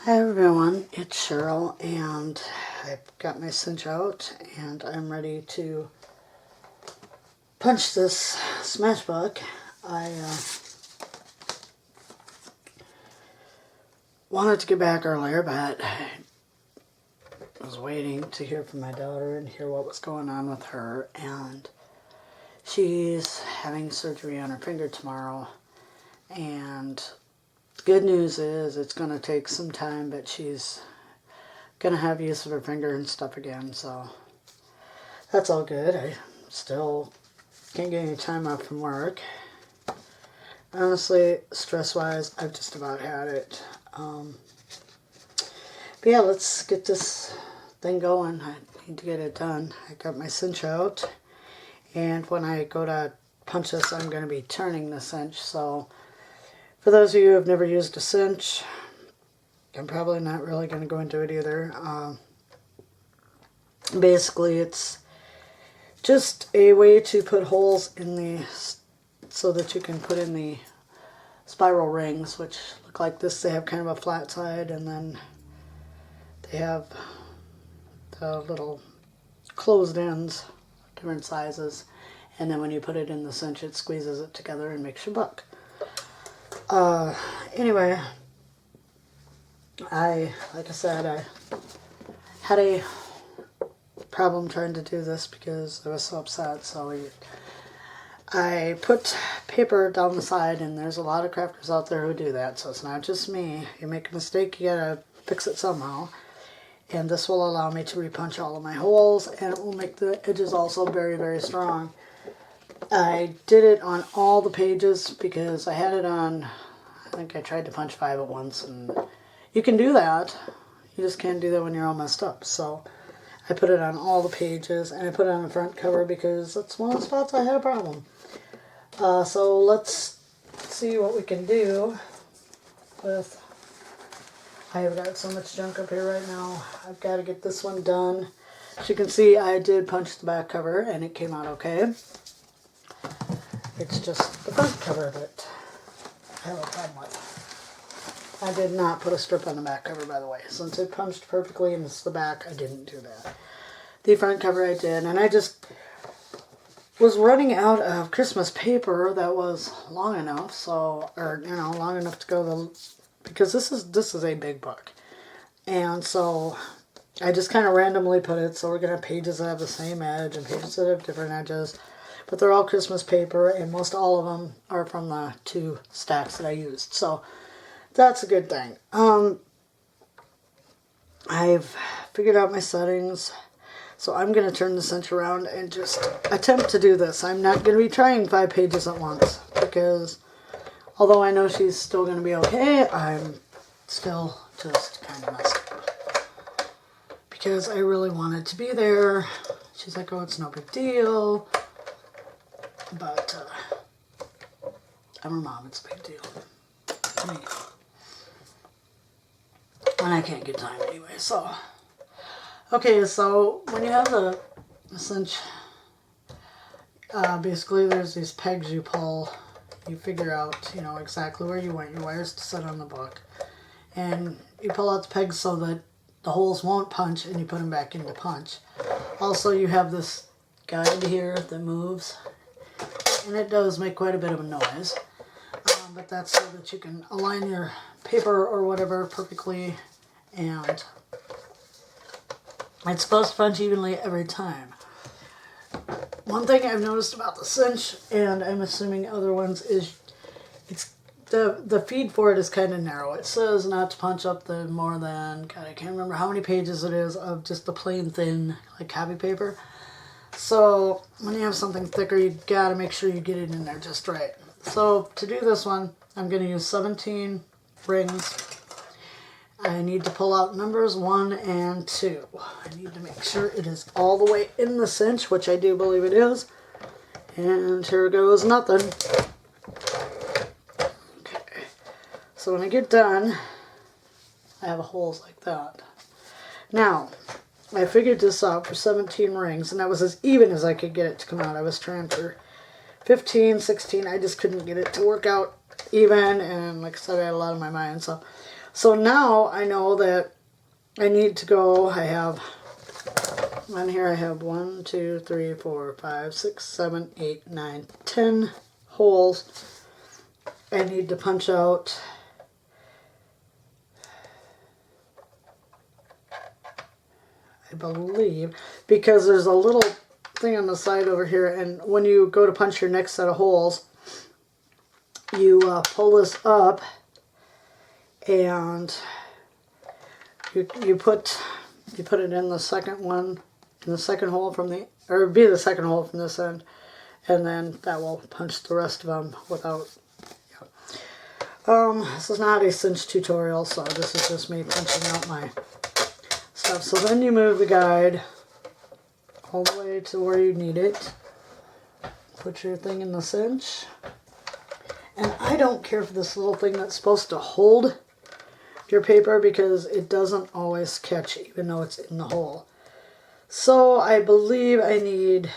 Hi everyone, it's Cheryl, and I've got my cinch out and I'm ready to punch this smash book. I wanted to get back earlier, but I was waiting to hear from my daughter and hear what was going on with her, and she's having surgery on her finger tomorrow, and the good news is it's going to take some time, but she's going to have use of her finger and stuff again, so that's all good. I still can't get any time off from work. Honestly, stress-wise, I've just about had it. But yeah, let's get this thing going. I need to get it done. I got my cinch out, and when I go to punch this, I'm going to be turning the cinch, so for those of you who have never used a cinch, I'm probably not really going to go into it either. Basically, it's just a way to put holes in the, so that you can put in the spiral rings, which look like this. They have kind of a flat side, and then they have the little closed ends, different sizes, and then when you put it in the cinch, it squeezes it together and makes your book. Anyway, like I said, I had a problem trying to do this because I was so upset, so I put paper down the side, and there's a lot of crafters out there who do that, so it's not just me. You make a mistake, you gotta fix it somehow, and this will allow me to repunch all of my holes, and it will make the edges also very, very strong. I did it on all the pages because I had it on, I think I tried to punch 5 at once, and you can do that. You just can't do that when you're all messed up. So I put it on all the pages, and I put it on the front cover because that's one of the spots I had a problem. So let's see what we can do with, I've got so much junk up here right now. I've got to get this one done. As you can see, I did punch the back cover, and it came out okay. It's just the front cover that I have a problem with. I did not put a strip on the back cover, by the way. Since it punched perfectly and it's the back, I didn't do that. The front cover I did, and I just was running out of Christmas paper that was long enough, so, or, you know, long enough to go because this is a big book. And so I just kind of randomly put it, so we're going to have pages that have the same edge and pages that have different edges. But they're all Christmas paper, and most all of them are from the 2 stacks that I used. So that's a good thing. I've figured out my settings. So I'm going to turn the cinch around and just attempt to do this. I'm not going to be trying 5 pages at once, because although I know she's still going to be okay, I'm still just kind of messed up. Because I really wanted to be there. She's like, oh, it's no big deal. But I'm her mom, it's a big deal to me. And I can't get time anyway, so. Okay, so when you have the cinch, basically there's these pegs you pull. You figure out, you know, exactly where you want your wires to sit on the book. And you pull out the pegs so that the holes won't punch, and you put them back into punch. Also, you have this guide here that moves. And it does make quite a bit of a noise, but that's so that you can align your paper or whatever perfectly, and it's supposed to punch evenly every time. One thing I've noticed about the cinch, and I'm assuming other ones, is it's the feed for it is kind of narrow. It says not to punch up the more than, God, I can't remember how many pages it is of just the plain thin, like, copy paper. So when you have something thicker, you gotta make sure you get it in there just right. So to do this one, I'm gonna use 17 rings. I need to pull out numbers 1 and 2. I need to make sure it is all the way in the cinch, which I do believe it is. And here goes nothing. Okay. So when I get done, I have holes like that. Now, I figured this out for 17 rings, and that was as even as I could get it to come out. I was trying for 15, 16. I just couldn't get it to work out even, and like I said, I had a lot on my mind. So So now I know that I need to go, I have, on here I have 1, 2, 3, 4, 5, 6, 7, 8, 9, 10 holes. I need to punch out I believe, because there's a little thing on the side over here, and when you go to punch your next set of holes, you pull this up and you put it in the second one, in the second hole from the, or it'd be the second hole from this end, and then that will punch the rest of them without. This is not a cinch tutorial, so this is just me punching out my stuff. So then you move the guide all the way to where you need it. Put your thing in the cinch. And I don't care for this little thing that's supposed to hold your paper because it doesn't always catch even though it's in the hole. So I believe I need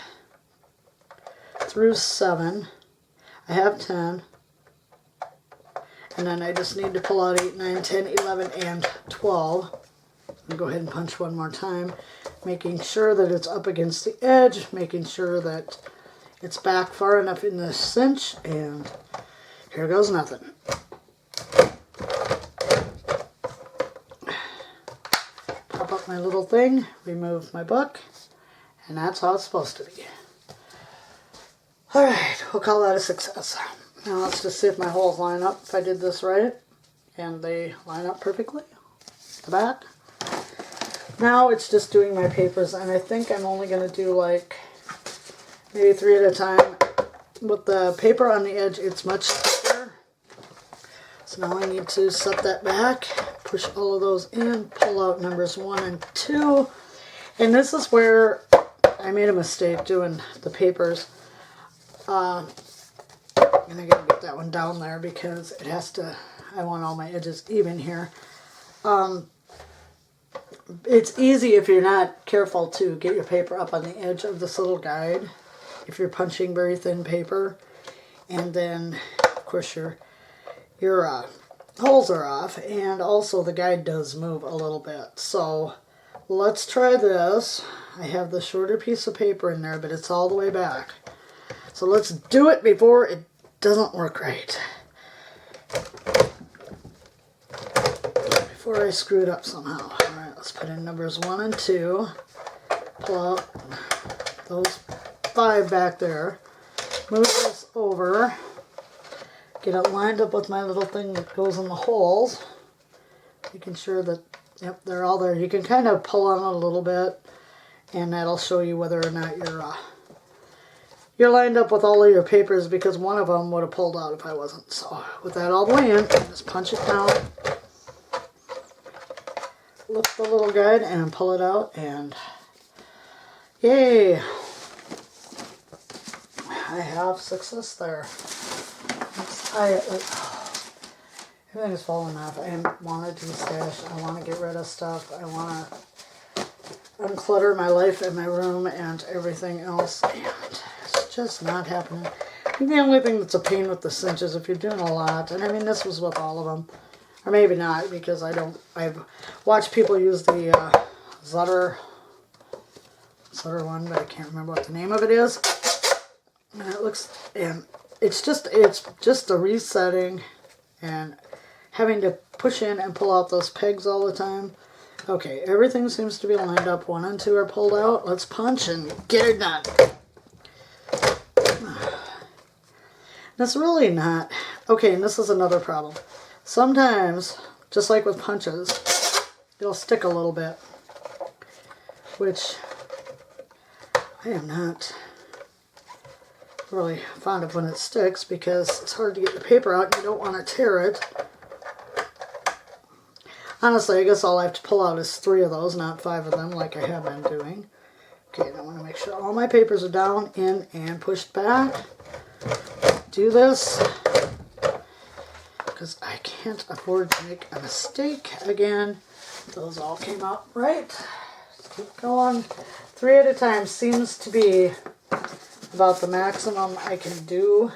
through 7. I have 10. And then I just need to pull out 8, 9, 10, 11, and 12. I'll go ahead and punch one more time, making sure that it's up against the edge, making sure that it's back far enough in the cinch, and here goes nothing. Pop up my little thing, remove my book, and that's how it's supposed to be. Alright, we'll call that a success. Now let's just see if my holes line up, if I did this right, and they line up perfectly. The back. Now it's just doing my papers, and I think I'm only going to do like maybe 3 at a time. With the paper on the edge, it's much thicker. So now I need to set that back, push all of those in, pull out numbers 1 and 2. And this is where I made a mistake doing the papers. And I gotta get that one down there because it has to, I want all my edges even here. It's easy if you're not careful to get your paper up on the edge of this little guide if you're punching very thin paper, and then of course your holes are off, and also the guide does move a little bit. So let's try this. I have the shorter piece of paper in there, but it's all the way back. So let's do it before it doesn't work right. Before I screw it up somehow. Alright, let's put in numbers 1 and 2. Pull out those 5 back there. Move this over. Get it lined up with my little thing that goes in the holes. Making sure that, yep, they're all there. You can kind of pull on it a little bit, and that'll show you whether or not you're lined up with all of your papers, because one of them would have pulled out if I wasn't. So with that all the way in, just punch it down. Lift the little guide and pull it out, and yay! I have success there. Let's tie it. Everything is falling off. I want to destash. I want to get rid of stuff. I want to unclutter my life and my room and everything else. And it's just not happening. The only thing that's a pain with the cinch is if you're doing a lot. And I mean, this was with all of them. Or maybe not, because I've watched people use the Zutter one, but I can't remember what the name of it is. And it looks, and it's just the resetting and having to push in and pull out those pegs all the time. Okay, everything seems to be lined up. 1 and 2 are pulled out. Let's punch and get it done. That's really not, okay, and this is another problem. Sometimes, just like with punches, it'll stick a little bit, which I am not really fond of when it sticks, because it's hard to get the paper out and you don't want to tear it. Honestly, I guess all I have to pull out is 3 of those, not 5 of them like I have been doing. Okay, and I want to make sure all my papers are down, in, and pushed back. Do this, because I can't afford to make a mistake again. Those all came out right. Just keep going. 3 at a time seems to be about the maximum I can do,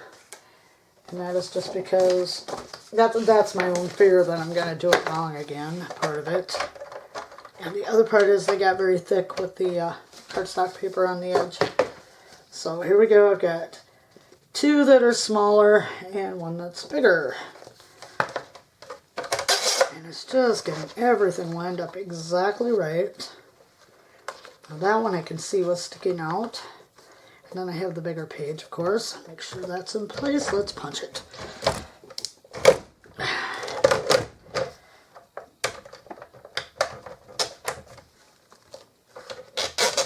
and that is just because That's my own fear that I'm going to do it wrong again, part of it. And the other part is they got very thick with the cardstock paper on the edge. So here we go. I've got 2 that are smaller and 1 that's bigger. And it's just getting everything lined up exactly right. Now that one I can see what's sticking out. And then I have the bigger page, of course. Make sure that's in place. Let's punch it.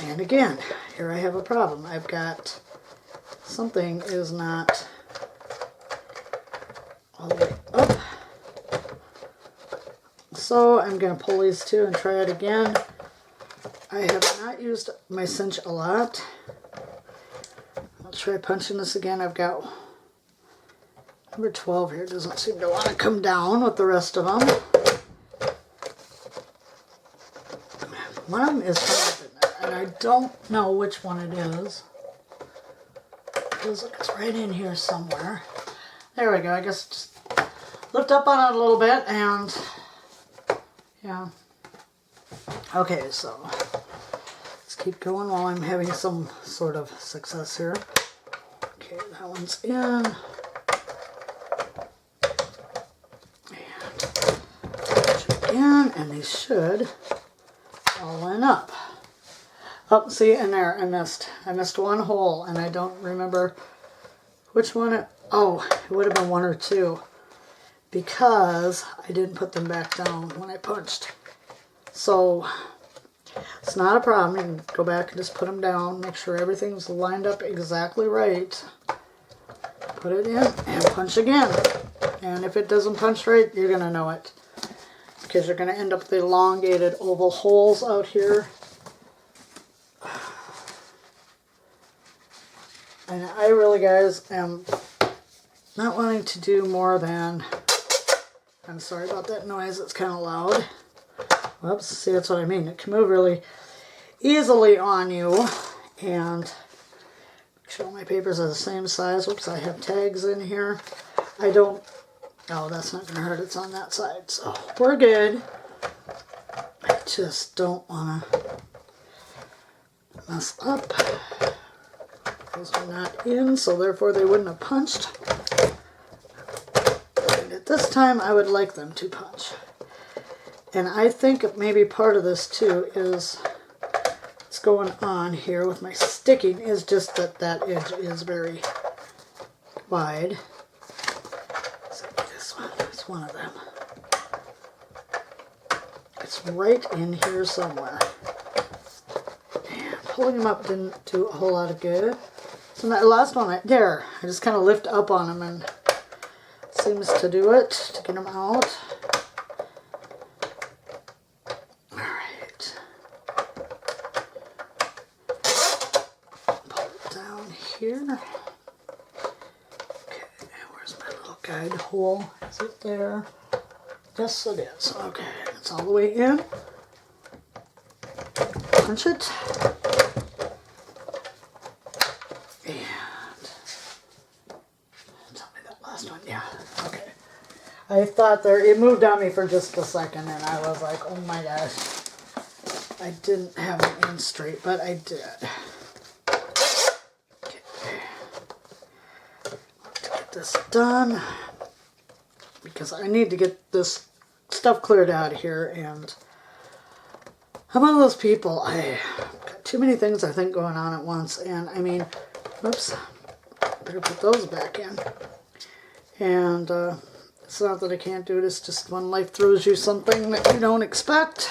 And again, here I have a problem. I've got something is not all the way up. So I'm going to pull these 2 and try it again. I have not used my cinch a lot. I'll try punching this again. I've got number 12 here. Doesn't seem to want to come down with the rest of them. One of them is hard in there, and I don't know which one it is. It feels like it's right in here somewhere. There we go. I guess just lift up on it a little bit and yeah. Okay, so let's keep going while I'm having some sort of success here. Okay, that one's in. And again, and these should all line up. Oh, see, in there, I missed one hole, and I don't remember which one it, oh, it would have been 1 or 2, because I didn't put them back down when I punched. So, it's not a problem. You can go back and just put them down, make sure everything's lined up exactly right. Put it in, and punch again. And if it doesn't punch right, you're going to know it, because you're going to end up with the elongated oval holes out here. And I really, guys, am not wanting to do more than, I'm sorry about that noise, it's kind of loud. Whoops, see, that's what I mean. It can move really easily on you. And make sure all my papers are the same size. Whoops, I have tags in here. I don't, oh, that's not going to hurt. It's on that side. So we're good. I just don't want to mess up. Those are not in, so therefore they wouldn't have punched. And at this time, I would like them to punch. And I think maybe part of this too is what's going on here with my sticking is just that that edge is very wide. So this one is one of them. It's right in here somewhere. And pulling them up didn't do a whole lot of good. So that last one right there, I just kind of lift up on them and it seems to do it, to get them out. Alright. Pull it down here. Okay, where's my little guide hole? Is it there? Yes, it is. Okay, it's all the way in. Punch it. I thought there, it moved on me for just a second and I was like, oh my gosh. I didn't have it in straight, but I did. Okay. To get this done, because I need to get this stuff cleared out of here, and I'm one of those people, I got too many things I think going on at once, and I mean, whoops, better put those back in. And, it's not that I can't do it, it's just when life throws you something that you don't expect.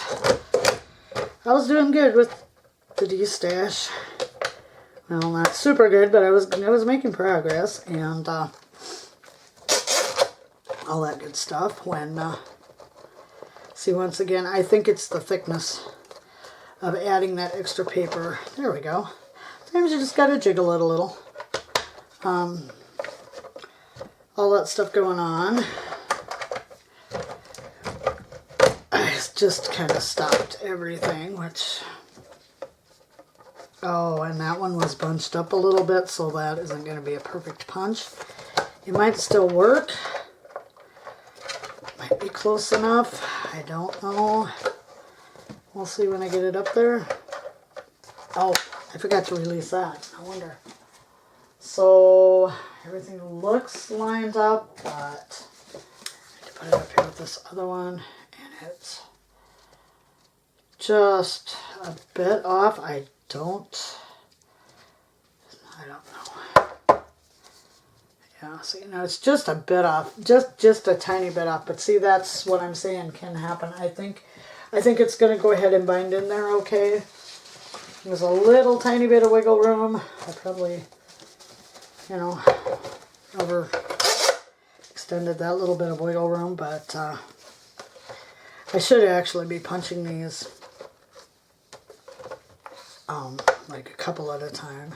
I was doing good with the D-stash. Well, not super good, but I was making progress, and all that good stuff. When, see, once again, I think it's the thickness of adding that extra paper. There we go. Sometimes you just gotta jiggle it a little. All that stuff going on. I just kind of stopped everything, which, oh, and that one was bunched up a little bit, so that isn't going to be a perfect punch. It might still work, close enough? I don't know. We'll see when I get it up there. Oh, I forgot to release that. No wonder. So everything looks lined up, but I need to put it up here with this other one, and it's just a bit off. I don't know. Yeah, see, now it's just a bit off, just a tiny bit off. But see, that's what I'm saying can happen. I think it's going to go ahead and bind in there okay. There's a little tiny bit of wiggle room. I probably, you know, over extended that little bit of wiggle room, but I should actually be punching these like a couple at a time.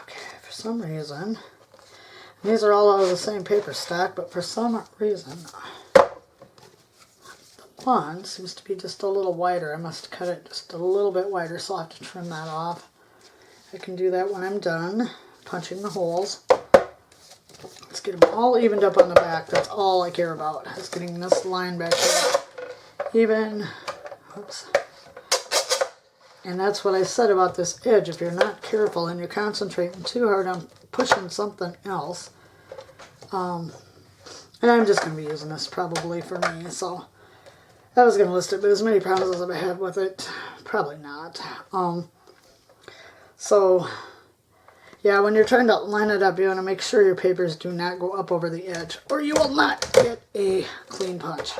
Okay, for some reason, these are all out of the same paper stack, but for some reason, the one seems to be just a little wider. I must cut it just a little bit wider, so I'll have to trim that off. I can do that when I'm done punching the holes. Let's get them all evened up on the back. That's all I care about, is getting this line back here even. Oops. And that's what I said about this edge. If you're not careful and you're concentrating too hard on pushing something else, and I'm just going to be using this probably for me, so I was going to list it, but as many problems as I've had with it, probably not. So yeah, when you're trying to line it up, you want to make sure your papers do not go up over the edge, or you will not get a clean punch.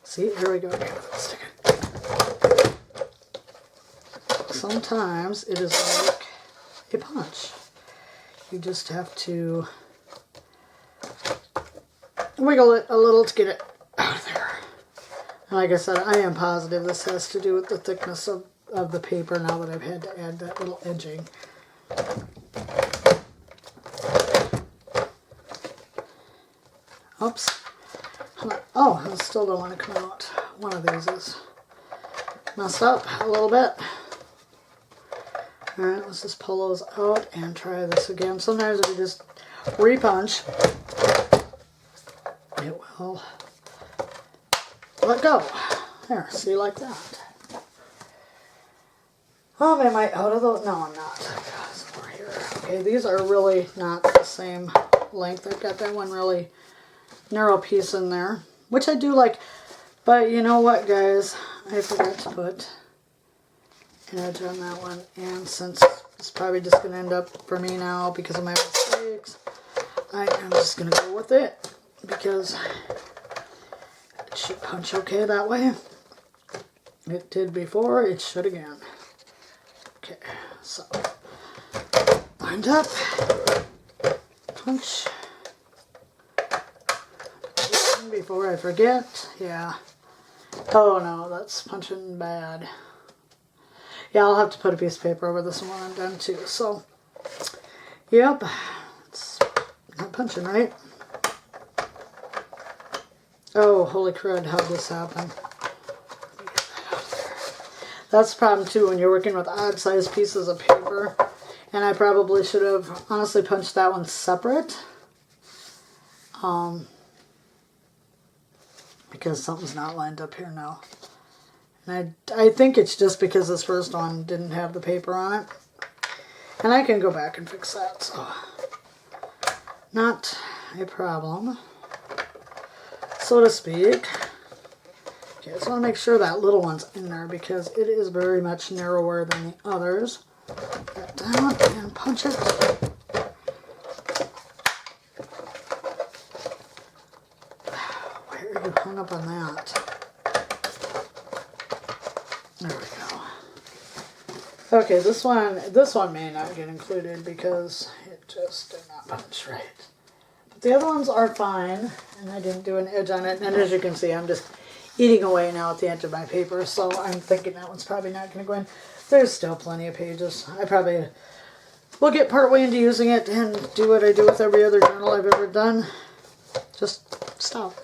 See, here we go. Let's stick it. Sometimes it is like a punch. You just have to wiggle it a little to get it out of there. And like I said, I am positive this has to do with the thickness of the paper now that I've had to add that little edging. Oops. Oh, I still don't want to come out. One of these is messed up a little bit. Alright, let's just pull those out and try this again. Sometimes if you just re-punch, it will let go. There, see, like that. Oh, am I out of those? No, I'm not. I've got some more here. Okay, these are really not the same length. I've got that one really narrow piece in there, which I do like, but you know what, guys, I forgot to put an edge on that one, and since it's probably just going to end up for me now because of my mistakes, I am just going to go with it because it should punch okay that way. It did before, it should again. Okay, so lined up, punch. Before I forget, yeah. Oh no, that's punching bad. Yeah, I'll have to put a piece of paper over this one when I'm done too. So, yep, it's not punching right. Oh, holy crud, how'd this happen? That's the problem too when you're working with odd sized pieces of paper. And I probably should have honestly punched that one separate. Because something's not lined up here now. And I think it's just because this first one didn't have the paper on it. And I can go back and fix that, so not a problem, so to speak. Okay, so I want to make sure that little one's in there because it is very much narrower than the others. Put that down and punch it. Where are you hung up on that? There we go. Okay, this one may not get included because it just did not punch right. But the other ones are fine, and I didn't do an edge on it. And as you can see, I'm just eating away now at the edge of my paper, so I'm thinking that one's probably not going to go in. There's still plenty of pages. I probably will get partway into using it and do what I do with every other journal I've ever done. Just stop.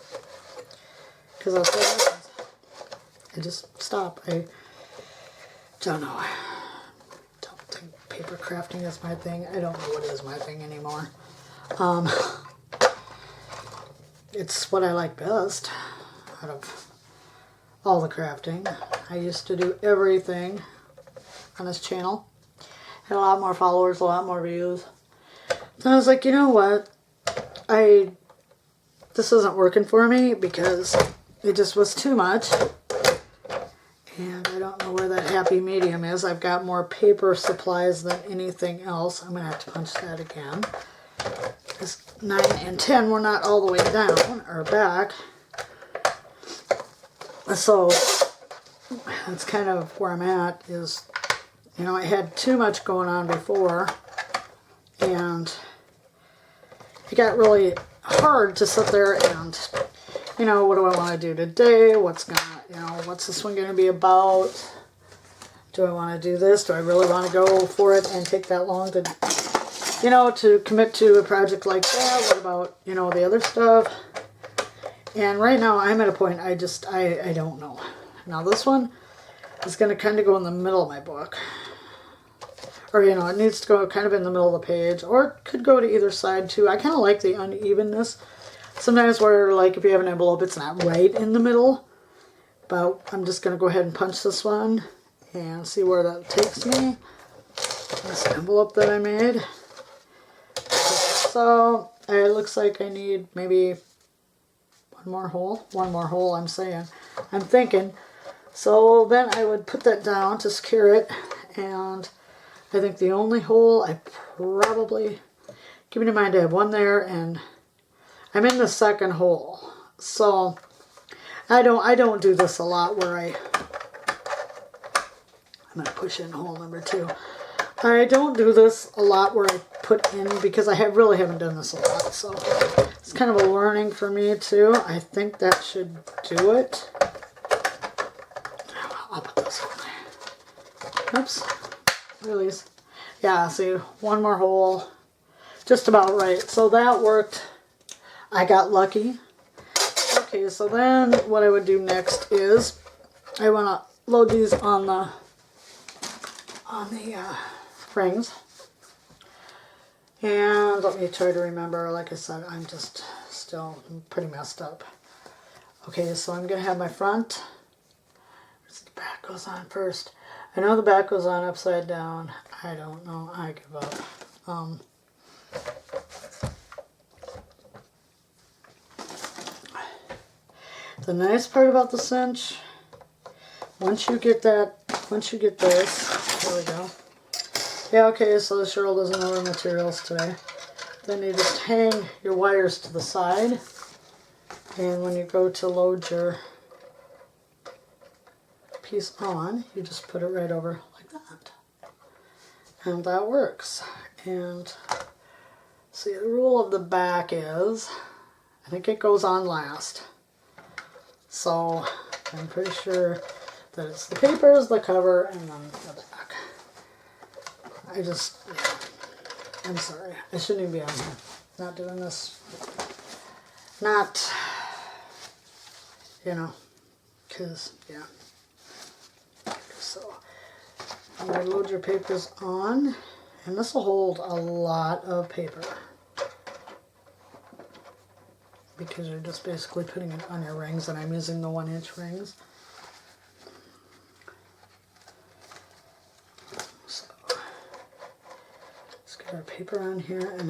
Because that's what happens. I just stop. I don't know. I don't think paper crafting is my thing. I don't know what is my thing anymore. It's what I like best out of all the crafting. I used to do everything on this channel. Had a lot more followers, a lot more views. So I was like, you know what? This isn't working for me because it just was too much. And I don't know where that happy medium is. I've got more paper supplies than anything else. I'm going to have to punch that again. This 9 and 10 were not all the way down or back. So that's kind of where I'm at is, you know, I had too much going on before. And it got really hard to sit there and, you know, what do I want to do today? What's this one going to be about? Do I want to do this? Do I really want to go for it and take that long to, you know, to commit to a project like that? What about, you know, the other stuff? And right now I'm at a point I don't know. Now this one is going to kind of go in the middle of my book. Or, you know, it needs to go kind of in the middle of the page. Or it could go to either side, too. I kind of like the unevenness. Sometimes where, like, if you have an envelope, it's not right in the middle. But I'm just going to go ahead and punch this one and see where that takes me. This envelope that I made. So, it looks like I need maybe one more hole. One more hole, I'm thinking. So, then I would put that down to secure it. And I think the only hole I probably, keeping in mind I have one there and I'm in the second hole. So I don't do this a lot where I'm going to push in hole number 2. I don't do this a lot where I put in, because I really haven't done this a lot. So it's kind of a learning for me too. I think that should do it. I'll put this on. Oops. Release. Yeah, see, one more hole. Just about right. So that worked. I got lucky. Okay, so then what I would do next is I want to load these on the rings. And let me try to remember, like I said, I'm just still pretty messed up. Okay, so I'm going to have my front. The back goes on first. I know the back goes on upside down. I don't know. I give up. The nice part about the cinch, once you get this, there we go. Yeah, okay, so the Cheryl doesn't know her materials today. Then you just hang your wires to the side. And when you go to load your piece on, you just put it right over like that. And that works. And see, the rule of the back is, I think it goes on last. So I'm pretty sure that it's the papers, the cover, and then the back. I'm sorry. I shouldn't even be on here. Not doing this. Not, you know, because, yeah. So I'm going to load your papers on, and this will hold a lot of paper because you're just basically putting it on your rings, and I'm using the 1-inch rings. So let's get our paper on here, and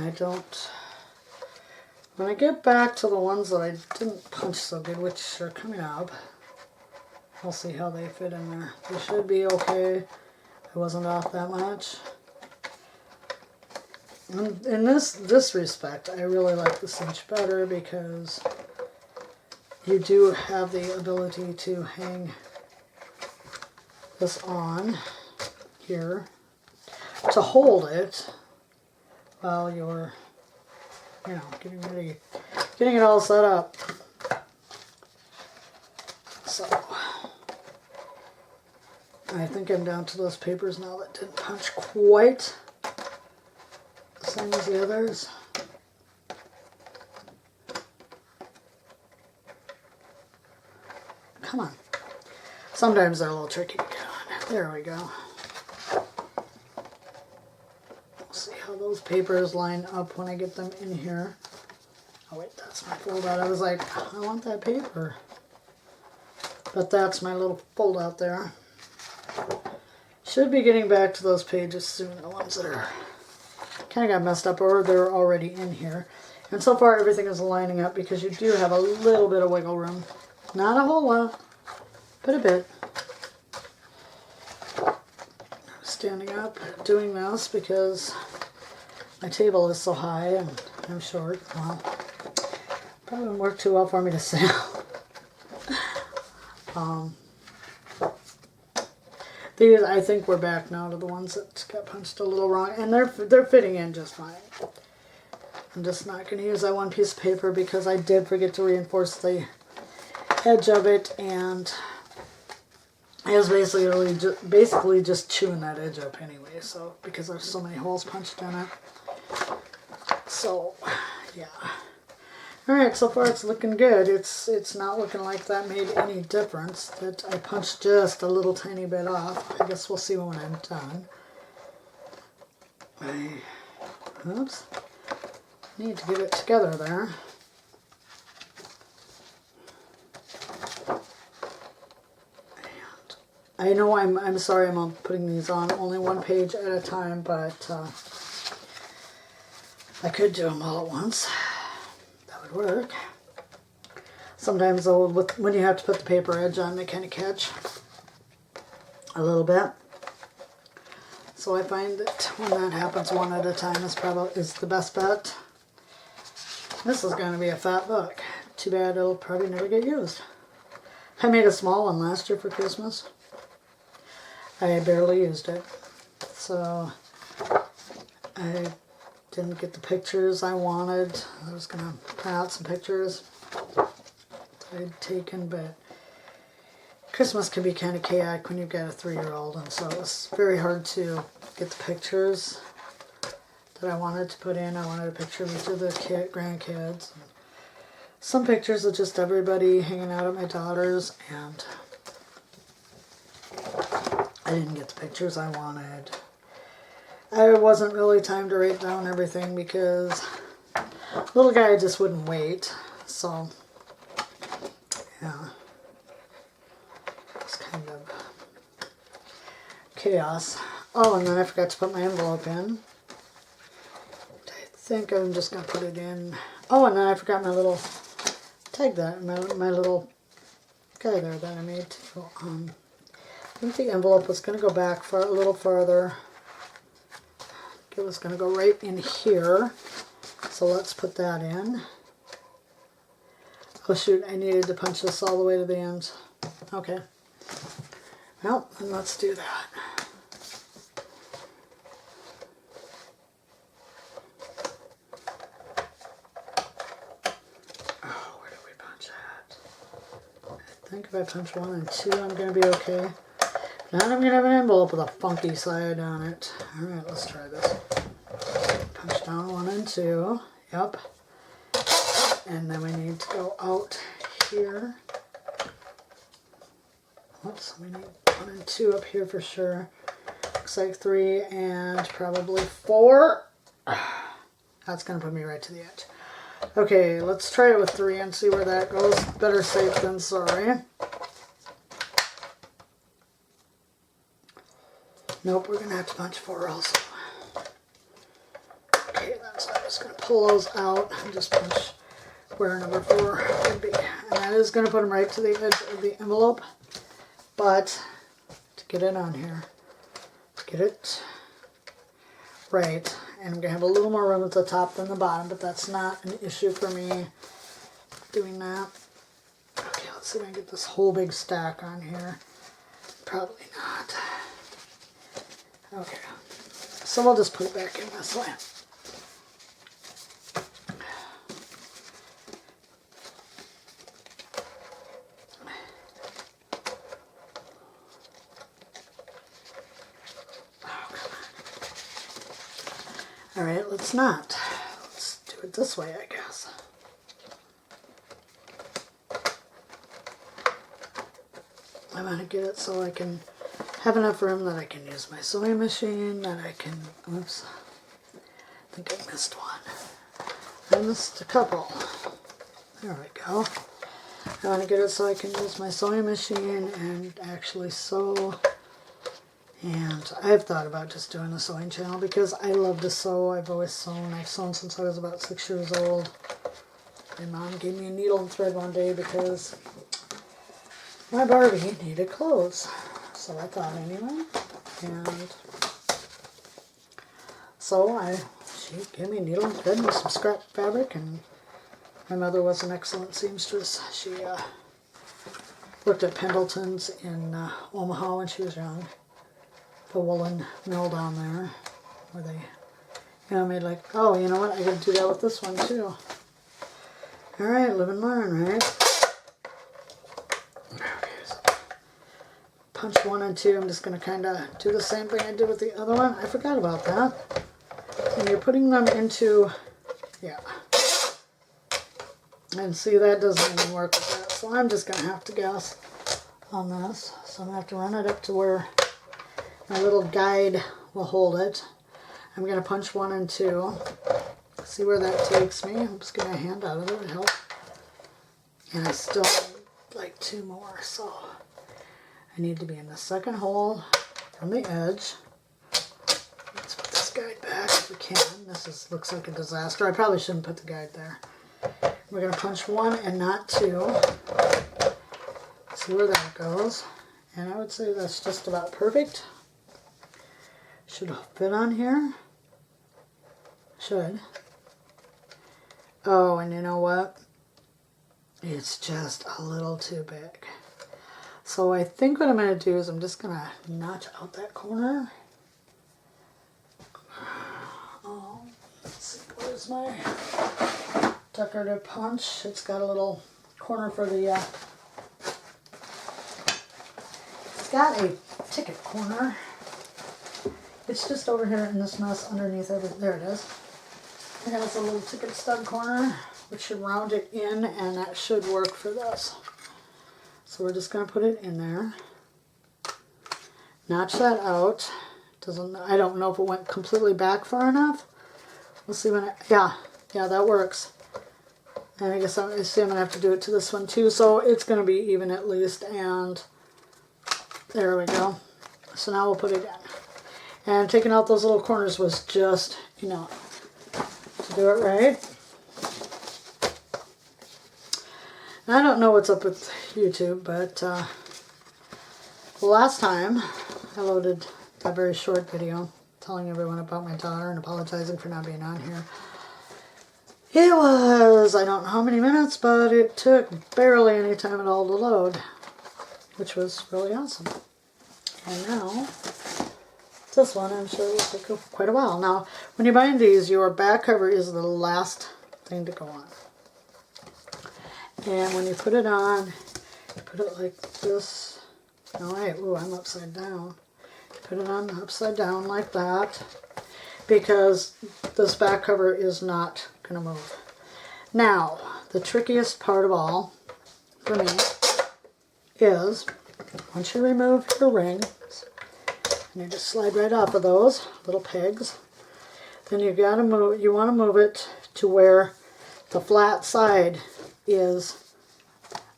when I get back to the ones that I didn't punch so good, which are coming up, we'll see how they fit in there. They should be okay. I wasn't off that much. In this respect, I really like the Cinch better because you do have the ability to hang this on here to hold it while you're, you know, getting it all set up. So I think I'm down to those papers now that didn't punch quite the same as the others. Come on. Sometimes they're a little tricky to get on. There we go. We'll see how those those papers line up when I get them in here. Oh wait, that's my fold out. I was like, I want that paper. But that's my little fold out there. Should be getting back to those pages soon, the ones that are kind of got messed up or they're already in here. And so far everything is lining up because you do have a little bit of wiggle room. Not a whole lot, but a bit. I'm standing up doing this because my table is so high and I'm short. Well, probably wouldn't work too well for me to sit down. These, I think we're back now to the ones that got punched a little wrong, and they're fitting in just fine. I'm just not going to use that one piece of paper because I did forget to reinforce the edge of it, and I was basically just chewing that edge up anyway, so because there's so many holes punched in it. So, yeah. Alright, so far it's looking good. It's not looking like that made any difference. That I punched just a little tiny bit off. I guess we'll see when I'm done. Oops. Need to get it together there. And I know I'm sorry I'm putting these on only one page at a time, but I could do them all at once. Work. Sometimes though, when you have to put the paper edge on, they kind of catch a little bit. So I find that when that happens one at a time is the best bet. This is going to be a fat book. Too bad it'll probably never get used. I made a small one last year for Christmas. I barely used it. So I didn't get the pictures I wanted. I was going to print out some pictures I'd taken, but Christmas can be kind of chaotic when you've got a 3-year-old, and so it was very hard to get the pictures that I wanted to put in. I wanted a picture of each of the grandkids. And some pictures of just everybody hanging out at my daughter's, and I didn't get the pictures I wanted. I wasn't really time to write down everything because little guy just wouldn't wait. So, yeah. It's kind of chaos. Oh, and then I forgot to put my envelope in. I think I'm just going to put it in. Oh, and then I forgot my little tag that, my little guy there that I made too. I think the envelope was going to go back for a little farther. It was going to go right in here, so let's put that in. Oh shoot, I needed to punch this all the way to the end. Okay. Well, then let's do that. Oh, where did we punch at? I think if I punch 1 and 2, I'm going to be okay. Now I'm going to have an envelope with a funky side on it. Alright, let's try this. Punch down 1 and 2. Yep. And then we need to go out here. Oops, we need 1 and 2 up here for sure. Looks like 3 and probably 4. That's going to put me right to the edge. Okay, let's try it with 3 and see where that goes. Better safe than sorry. Nope, we're going to have to punch 4 also. Okay, so I'm just going to pull those out and just punch where number 4 would be. And that is going to put them right to the edge of the envelope. But to get it on here, get it right. And I'm going to have a little more room at the top than the bottom, but that's not an issue for me doing that. Okay, let's see if I can get this whole big stack on here. Probably not. Okay, so we'll just put it back in this way. Alright, let's not. Let's do it this way, I guess. I want to get it so I can have enough room that I can use my sewing machine, that I can, oops, think I missed one. I missed a couple. There we go. I want to get it so I can use my sewing machine and actually sew. And I've thought about just doing a sewing channel because I love to sew. I've always sewn. I've sewn since I was about 6 years old. My mom gave me a needle and thread one day because my Barbie needed clothes. So I thought anyway. And so she gave me a needle and thread and some scrap fabric, and my mother was an excellent seamstress. She worked at Pendleton's in Omaha when she was young. The woolen mill down there, where they, made like, oh, you know what, I gotta do that with this one too. Alright, live and learn, right? Okay, so punch 1 and 2, I'm just gonna kinda do the same thing I did with the other one. I forgot about that. And you're putting them into, yeah. And see, that doesn't even work with that, so I'm just gonna have to guess on this. So I'm gonna have to run it up to where my little guide will hold it. I'm going to punch 1 and 2. See where that takes me. I'm just going to hand out of it to help. And I still need like 2 more. So I need to be in the second hole from the edge. Let's put this guide back if we can. This looks like a disaster. I probably shouldn't put the guide there. We're going to punch 1 and not 2. See where that goes. And I would say that's just about perfect. Should fit on here. Should. Oh, and you know what? It's just a little too big. So I think what I'm going to do is I'm just going to notch out that corner. Oh, let's see, where's my decorative punch? It's got a little corner for the, it's got a ticket corner. It's just over here in this mess underneath everything. There it is. It has a little ticket stud corner, which should round it in, and that should work for this. So we're just going to put it in there. Notch that out. I don't know if it went completely back far enough. We'll see when yeah, that works. And I guess I'm going to have to do it to this one too, so it's going to be even at least, and there we go. So now we'll put it in. And taking out those little corners was just enough to do it right. And I don't know what's up with YouTube, but the last time I loaded a very short video telling everyone about my daughter and apologizing for not being on here. It was, I don't know how many minutes, but it took barely any time at all to load, which was really awesome. And now, this one I'm sure will take quite a while. Now, when you're buying these, your back cover is the last thing to go on. And when you put it on, you put it like this. No, wait, ooh, I'm upside down. Put it on upside down like that, because this back cover is not going to move. Now, the trickiest part of all, for me, is once you remove your rings, and you just slide right off of those little pegs, then you want to move it to where the flat side is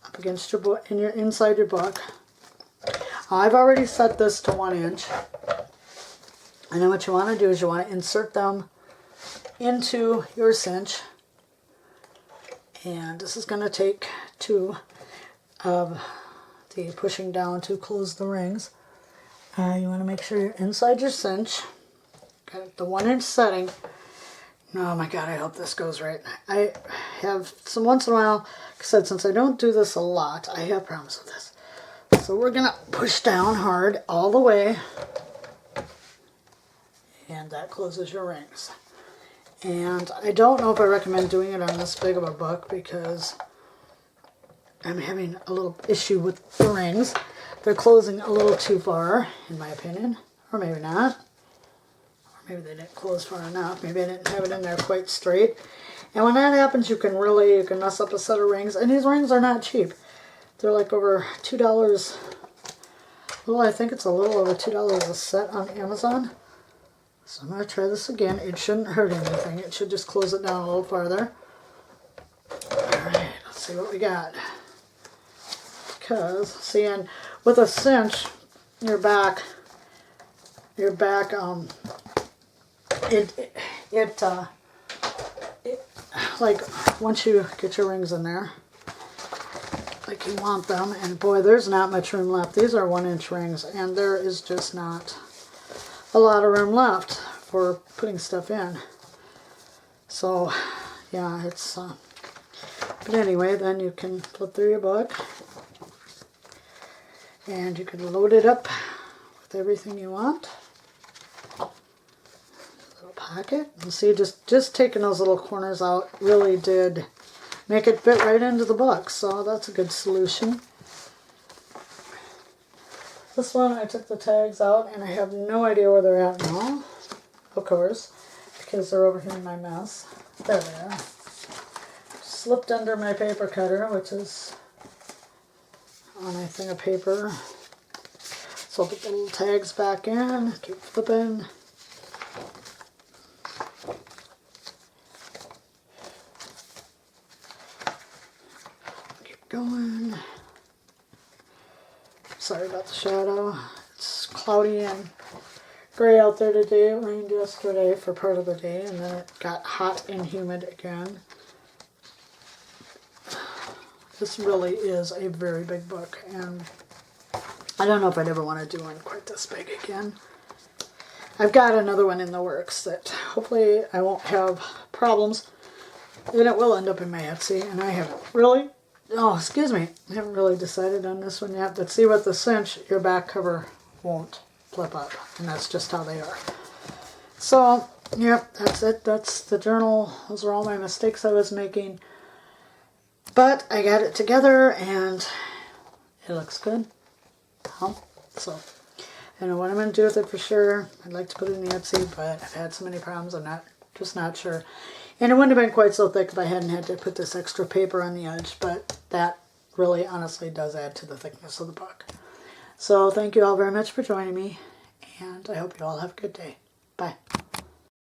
up against your book, inside your book. I've already set this to 1 inch. And then what you want to do is you want to insert them into your cinch. And this is going to take 2 of the pushing down to close the rings. You want to make sure you're inside your cinch. Got the 1 inch setting. Oh my god, I hope this goes right. I have some once in a while, like I said, since I don't do this a lot, I have problems with this. So we're going to push down hard all the way. And that closes your rings. And I don't know if I recommend doing it on this big of a book because I'm having a little issue with the rings. They're closing a little too far, in my opinion. Or maybe not. Or maybe they didn't close far enough. Maybe I didn't have it in there quite straight. And when that happens, you can mess up a set of rings. And these rings are not cheap. They're like over $2. Well, I think it's a little over $2 a set on Amazon. So I'm going to try this again. It shouldn't hurt anything. It should just close it down a little farther. Alright, let's see what we got. Because, see, and with a cinch, your back, it like, once you get your rings in there, like you want them, and boy, there's not much room left. These are 1-inch rings, and there is just not a lot of room left for putting stuff in. So, yeah, it's, but anyway, then you can flip through your book, and you can load it up with everything you want. Little pocket. And see, just taking those little corners out really did make it fit right into the book, so that's a good solution. This one, I took the tags out, and I have no idea where they're at now, of course, because they're over here in my mess. There they are. Slipped under my paper cutter, which is on a thing of paper. So I'll put the little tags back in, keep flipping. Keep going. Sorry about the shadow. It's cloudy and gray out there today. It rained yesterday for part of the day, and then it got hot and humid again. This really is a very big book, and I don't know if I'd ever want to do one quite this big again. I've got another one in the works that hopefully I won't have problems, and it will end up in my Etsy, and I haven't really, I haven't really decided on this one yet, but see, with the cinch, your back cover won't flip up, and that's just how they are. So, yep, that's it. That's the journal. Those are all my mistakes I was making. But I got it together, and it looks good. So, I don't know what I'm going to do with it for sure. I'd like to put it in the Etsy, but I've had so many problems, I'm just not sure. And it wouldn't have been quite so thick if I hadn't had to put this extra paper on the edge, but that really honestly does add to the thickness of the book. So thank you all very much for joining me, and I hope you all have a good day. Bye.